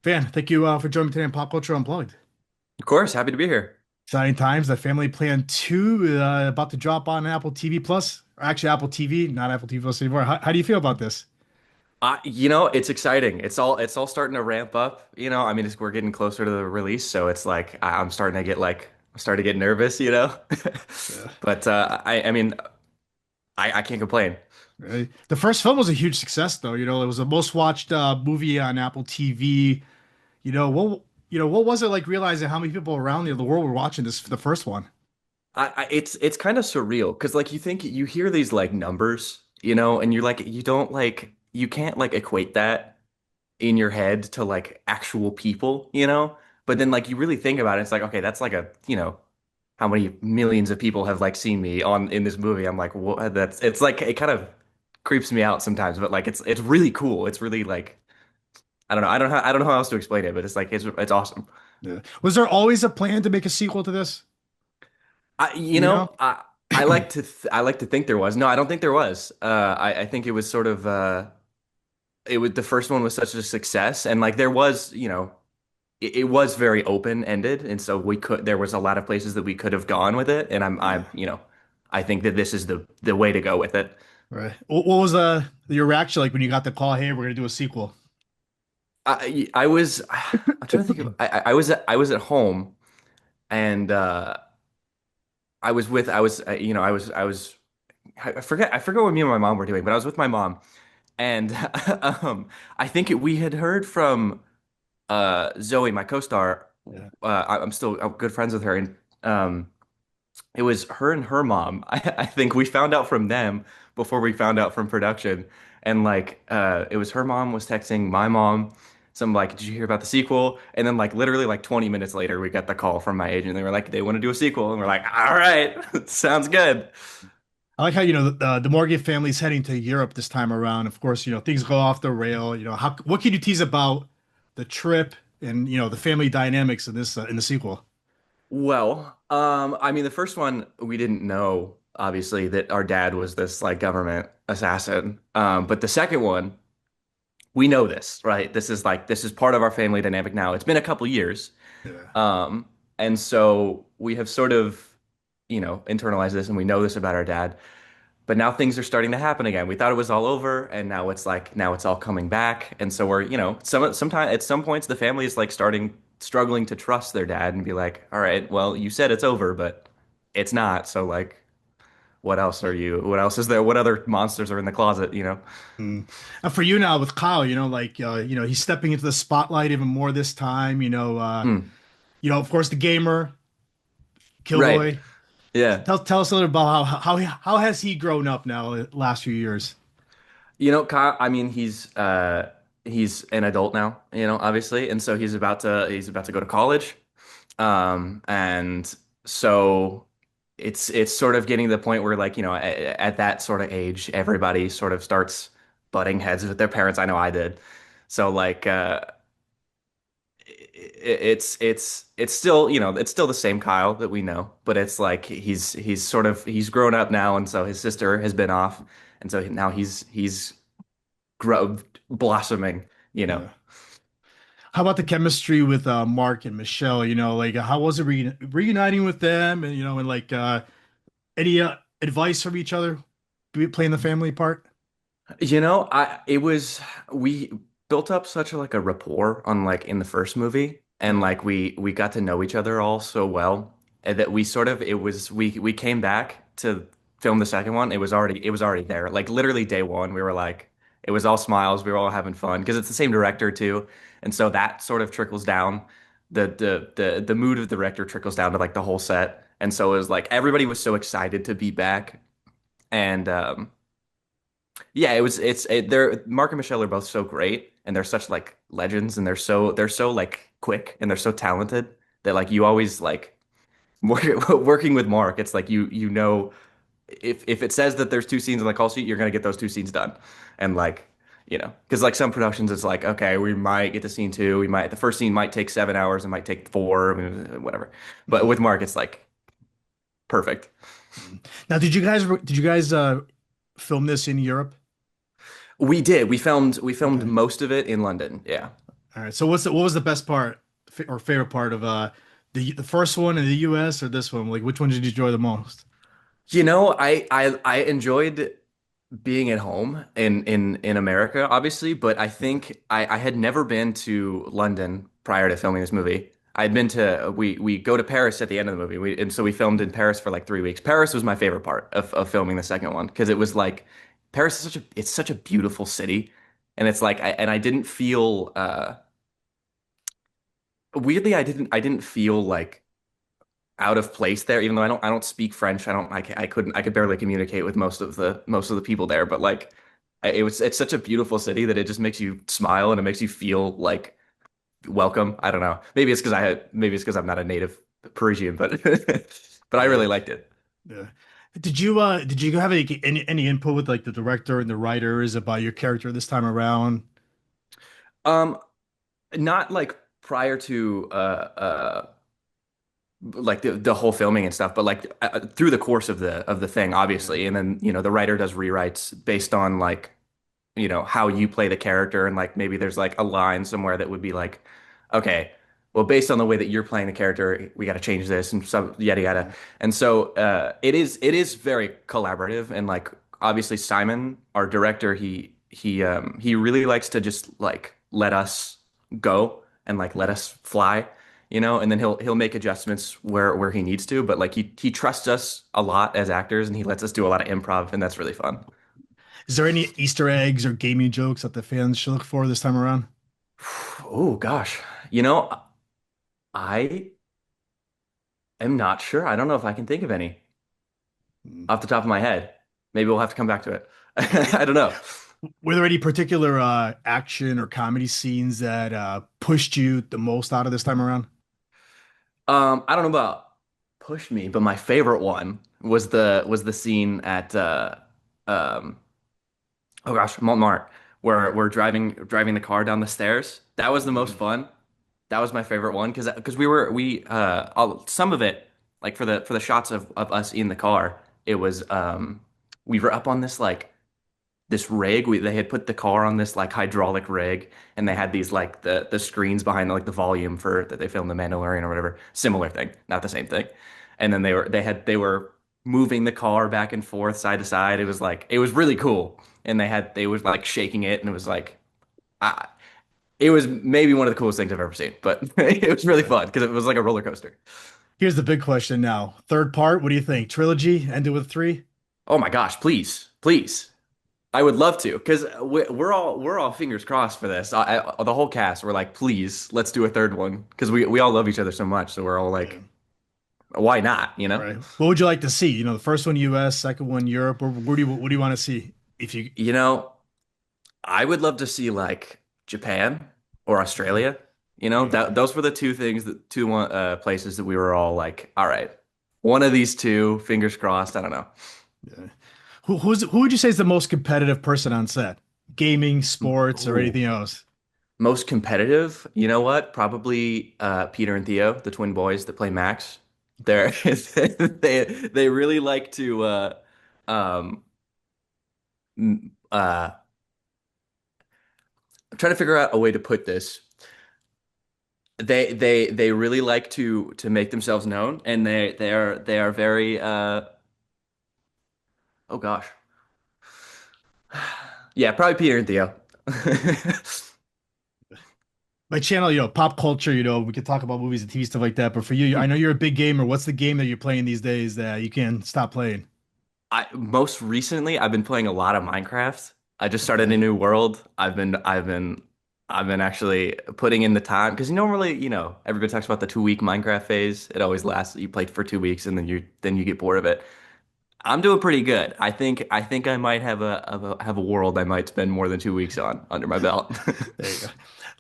Van, thank you for joining me today on Pop Culture Unplugged. Of course, happy to be here. Exciting times. The Family Plan 2 about to drop on Apple TV Plus. Or actually, Apple TV, not Apple TV Plus anymore. How do you feel about this? It's exciting. It's all starting to ramp up. We're getting closer to the release, so it's like I'm starting to get nervous. Yeah, But I can't complain. right. The first film was a huge success, though. It was the most watched movie on Apple TV. What was it like realizing how many people around the world were watching this for the first one? It's kind of surreal because like you hear these like numbers, and you're like you can't like equate that in your head to like actual people. But then like you really think about it, it's like okay, that's like how many millions of people have like seen me on in this movie. I'm like, what? That's it's like it kind of creeps me out sometimes, but like it's really cool. It's really like I don't know how else to explain it, but it's like it's awesome. Yeah. Was there always a plan to make a sequel to this? I Do you you know? know I like to think there was. No, I don't think there was. I think it was sort of it was the first one was such a success, and like there was it was very open ended, and so there was a lot of places that we could have gone with it, and Yeah. I think that this is the way to go with it. Right. What was your reaction like when you got the call? Hey, we're gonna do a sequel. I was I'm trying to think of I was at home and I was I forget what me and my mom were doing, but I was with my mom and I think we had heard from Zoe, my co-star. Yeah. I'm still good friends with her, and it was her and her mom. I think we found out from them before we found out from production. And like it was her mom was texting my mom some like, did you hear about the sequel? And then like literally like 20 minutes later we got the call from my agent. They were like, they want to do a sequel. And we're like, all right, sounds good. I like how, the Morgan family's heading to Europe this time around. Of course, things go off the rail. What can you tease about the trip and, the family dynamics in this in the sequel? Well, the first one we didn't know obviously that our dad was this like government assassin. But the second one we know this, right? This is part of our family dynamic now. It's been a couple years. Yeah. Um, and so we have sort of, internalized this and we know this about our dad. But now things are starting to happen again. We thought it was all over, and now it's all coming back. And so we're, sometimes at some points the family is like struggling to trust their dad and be like, all right, well, you said it's over, but it's not. So like what else is there? What other monsters are in the closet? Mm. And for you now with Kyle, he's stepping into the spotlight even more this time. Hmm. Of course, the gamer, Right. Killboy. Yeah. Tell us a little about how has he grown up now the last few years? Kyle, he's an adult now, obviously, and so he's about to go to college. And so it's sort of getting to the point where like, at that sort of age, everybody sort of starts butting heads with their parents. I know I did. So like it's still, it's still the same Kyle that we know, but it's like he's grown up now, and so his sister has been off, and so now he's grow blossoming, you know. Yeah. How about the chemistry with Mark and Michelle? Like how was it reuniting with them, and like any advice from each other playing the family part? I it was we built up such like a rapport on like in the first movie, and Yeah. like we got to know each other all so well, and that we sort of it was we came back to film the second one. It was already there. Like literally day one, we were like it was all smiles. We were all having fun because it's the same director too, and so that sort of trickles down. The mood of the director trickles down to like the whole set, and so it was like everybody was so excited to be back, and yeah, they're Mark and Michelle are both so great, and they're such like legends, and they're so like quick, and they're so talented that like you always like working with Mark. It's like if it says that there's two scenes on the call sheet, you're gonna get those two scenes done, and like because like some productions, it's like okay, we might get to scene two, we might the first scene might take 7 hours, it might take four, I mean, whatever. But Mhm. with Mark, it's like perfect. Mhm. Now, did you guys film this in Europe? We did. We filmed Okay. most of it in London. Yeah. All right. So what was the best part or favorite part of the first one in the US or this one? Like which one did you enjoy the most? I enjoyed being at home in America, obviously, but I think I had never been to London prior to filming this movie. I'd been to we go to Paris at the end of the movie. And so we filmed in Paris for like 3 weeks. Paris was my favorite part of filming the second one because it was like Paris is such a beautiful city, and it's like and I didn't feel weirdly I didn't feel like out of place there, even though I don't speak French. I couldn't I could barely communicate with most of the people there. But like it's such a beautiful city that it just makes you smile and it makes you feel like welcome. I don't know. Maybe it's because I'm not a native Parisian, but but I Yeah. really liked it. Yeah. Did you have any input with like the director and the writers about your character this time around? Um, Not like prior to like the whole filming and stuff, but like through the course of the thing, Yeah. obviously. And then, the writer does rewrites based on like how you play the character, and like maybe there's like a line somewhere that would be like, okay, well, based on the way that you're playing the character, we got to change this and some yada yada. Yeah. And so it is very collaborative, and like obviously Simon, our director, he really likes to just like let us go and like let Yeah. us fly. And then he'll make adjustments where he needs to, but like he trusts us a lot as actors, and he lets us do a lot of improv, and that's really fun. Is there any Easter eggs or gaming jokes that the fans should look for this time around? Oh gosh. You know, I am not sure. I don't know if I can think of any Hmm. off the top of my head. Maybe we'll have to come back to it. I don't know. Were there any particular action or comedy scenes that pushed you the most out of this time around? I don't know about push me, but my favorite one was the scene at um oh gosh, Montmartre, where we're driving the car down the stairs. That was the most Mm, fun. That was my favorite one because we some of it, like for the shots of us in the car, it was we were up on this rig. They had put the car on this like hydraulic rig, and they had these like the screens behind like the volume for that they filmed The Mandalorian or whatever. Similar thing, not the same thing. And then they were moving the car back and forth side to side. It was really cool. And they was like shaking it, and it was like I, it was maybe one of the coolest things I've ever seen. But it was really yeah. fun because it was like a roller coaster. Here's the big question now. Third part, what do you think? Trilogy, ended with three? Oh my gosh, please, please. I would love to, because we're all fingers crossed for this. The whole cast, we're like, please, let's do a third one, because we all love each other so much. So we're all Yeah. like, why not? You know? Right. What would you like to see? The first one US, second one Europe, or what do you want to see? If you You know, I would love to see like Japan or Yeah. Australia. Yeah. That those were the two things that two places that we were all like, all right, one of these two, fingers crossed. I don't know. Yeah. Who would you say is the most competitive person on set? Gaming, sports, or Ooh. anything else? Most competitive, you know what? Probably Peter and Theo, the twin boys that play Max. Okay. They're they really like to um I'm trying to figure out a way to put this. They really like to make themselves known, and they are very oh gosh. Yeah, probably Peter and Theo. My channel, pop culture, we could talk about movies and TV stuff like that. But for you, I know you're a big gamer. What's the game that you're playing these days that you can't stop playing? I most recently I've been playing a lot of Minecraft. I just started Okay. a new world. I've been actually putting in the time because normally, everybody talks about the 2 week Minecraft phase. It always lasts. You play for 2 weeks and then you get bored of it. I'm doing pretty good. I think I might have a world I might spend more than 2 weeks on under my belt. There you go.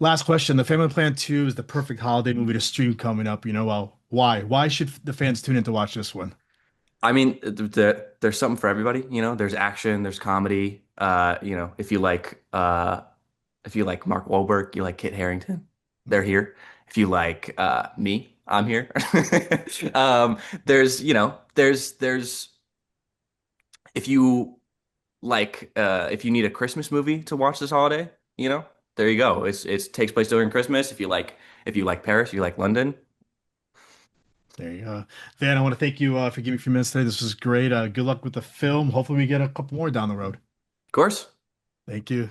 Last question. The Family Plan 2 is the perfect holiday movie to stream coming up. Well, why? Why should the fans tune in to watch this one? I mean, there's something for everybody. There's action, there's comedy. If you like Mark Wahlberg, you like Kit Harington, they're here. If you like me, I'm here. Um, there's if you if you need a Christmas movie to watch this holiday, there you go. It takes place during Christmas. If you like Paris, you like London. There you go. Dan, I want to thank you for giving me a few minutes today. This was great. Good luck with the film. Hopefully we get a couple more down the road. Of course. Thank you.